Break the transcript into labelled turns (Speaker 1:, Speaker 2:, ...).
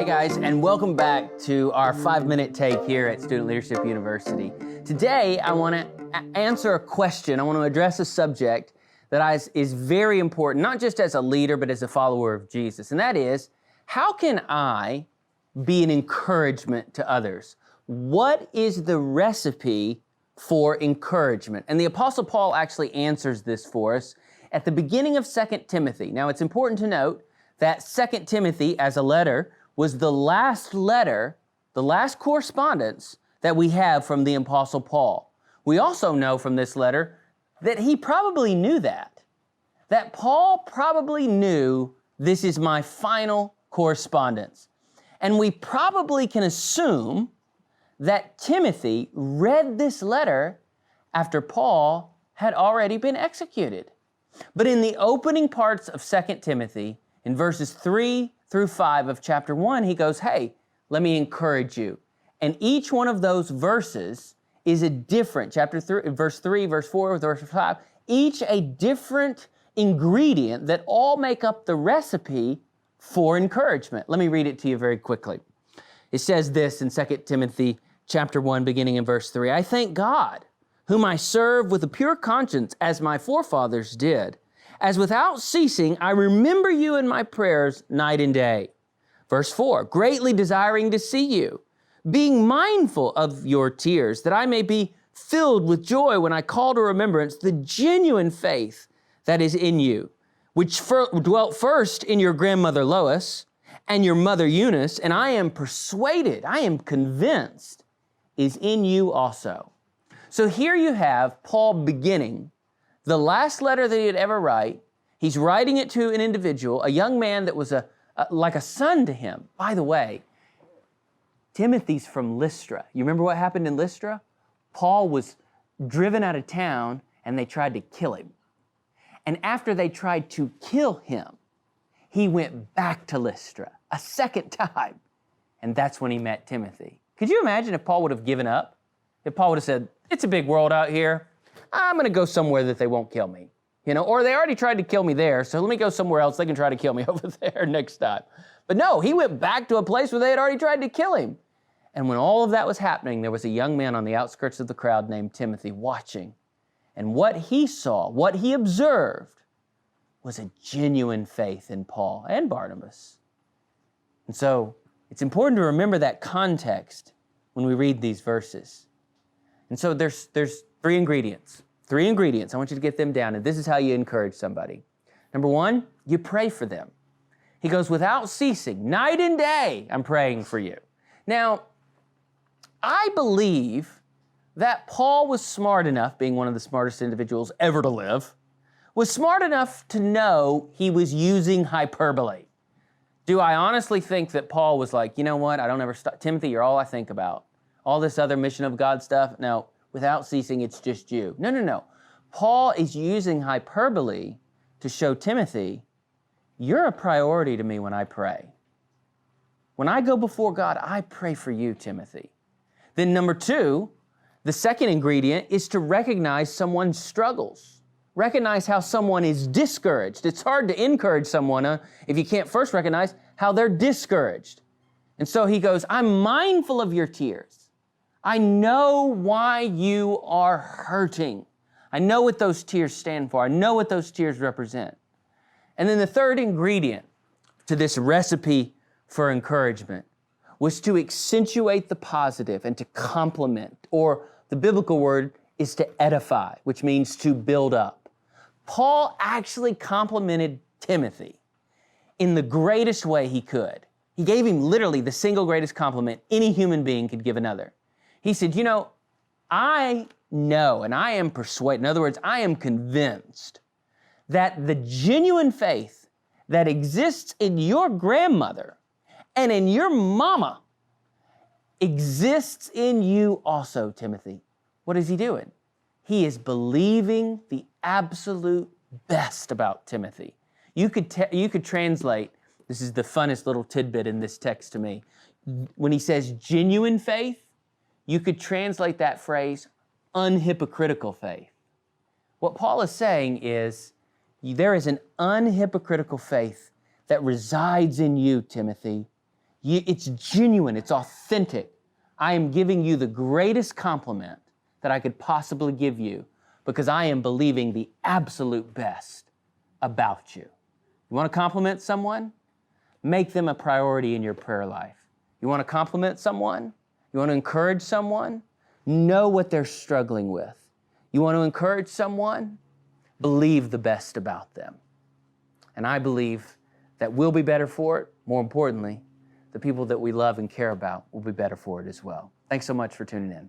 Speaker 1: Hey guys, and welcome back to our 5-minute take here at Student Leadership University. Today, I want to answer a question. I want to address a subject that is very important, not just as a leader, but as a follower of Jesus. And that is, how can I be an encouragement to others? What is the recipe for encouragement? And the Apostle Paul actually answers this for us at the beginning of 2 Timothy. Now, it's important to note that 2 Timothy, as a letter, was the last correspondence that we have from the Apostle Paul. We also know from this letter that he probably knew that Paul probably knew this is my final correspondence. And we probably can assume that Timothy read this letter after Paul had already been executed. But in the opening parts of 2 Timothy, in verses 3 through 5 of chapter 1, he goes, hey, let me encourage you. And each one of those verses is a different, chapter 3, verse 3, verse 4, verse 5, each a different ingredient that all make up the recipe for encouragement. Let me read it to you very quickly. It says this in 2 Timothy chapter 1, beginning in verse 3, I thank God, whom I serve with a pure conscience, as my forefathers did, as without ceasing I remember you in my prayers night and day. Verse 4, greatly desiring to see you, being mindful of your tears, that I may be filled with joy when I call to remembrance the genuine faith that is in you, which dwelt first in your grandmother Lois and your mother Eunice, and I am persuaded, I am convinced, is in you also. So here you have Paul beginning the last letter that he would ever write. He's writing it to an individual, a young man that was like a son to him. By the way, Timothy's from Lystra. You remember what happened in Lystra? Paul was driven out of town and they tried to kill him. And after they tried to kill him, he went back to Lystra a second time. And that's when he met Timothy. Could you imagine if Paul would have given up? If Paul would have said, it's a big world out here. I'm going to go somewhere that they won't kill me. Or they already tried to kill me there, so let me go somewhere else. They can try to kill me over there next time. But no, he went back to a place where they had already tried to kill him. And when all of that was happening, there was a young man on the outskirts of the crowd named Timothy watching. And what he saw, what he observed, was a genuine faith in Paul and Barnabas. And so it's important to remember that context when we read these verses. And so there's three ingredients. I want you to get them down, and this is how you encourage somebody. Number one, you pray for them. He goes, without ceasing, night and day, I'm praying for you. Now, I believe that Paul was smart enough, being one of the smartest individuals ever to live, was smart enough to know he was using hyperbole. Do I honestly think that Paul was like, you know what, I don't ever stop. Timothy, you're all I think about. All this other mission of God stuff, no. Without ceasing, it's just you. No. Paul is using hyperbole to show Timothy, you're a priority to me when I pray. When I go before God, I pray for you, Timothy. Then number two, the second ingredient is to recognize someone's struggles. Recognize how someone is discouraged. It's hard to encourage someone if you can't first recognize how they're discouraged. And so he goes, I'm mindful of your tears. I know why you are hurting. I know what those tears stand for. I know what those tears represent. And then the third ingredient to this recipe for encouragement was to accentuate the positive and to compliment, or the biblical word is to edify, which means to build up. Paul actually complimented Timothy in the greatest way he could. He gave him literally the single greatest compliment any human being could give another. He said, I know and I am persuaded, in other words, I am convinced that the genuine faith that exists in your grandmother and in your mama exists in you also, Timothy. What is he doing? He is believing the absolute best about Timothy. You could translate, this is the funnest little tidbit in this text to me. When he says genuine faith, you could translate that phrase, unhypocritical faith. What Paul is saying is, there is an unhypocritical faith that resides in you, Timothy. It's genuine, it's authentic. I am giving you the greatest compliment that I could possibly give you because I am believing the absolute best about you. You want to compliment someone? Make them a priority in your prayer life. You want to compliment someone? You want to encourage someone? Know what they're struggling with. You want to encourage someone? Believe the best about them. And I believe that we'll be better for it. More importantly, the people that we love and care about will be better for it as well. Thanks so much for tuning in.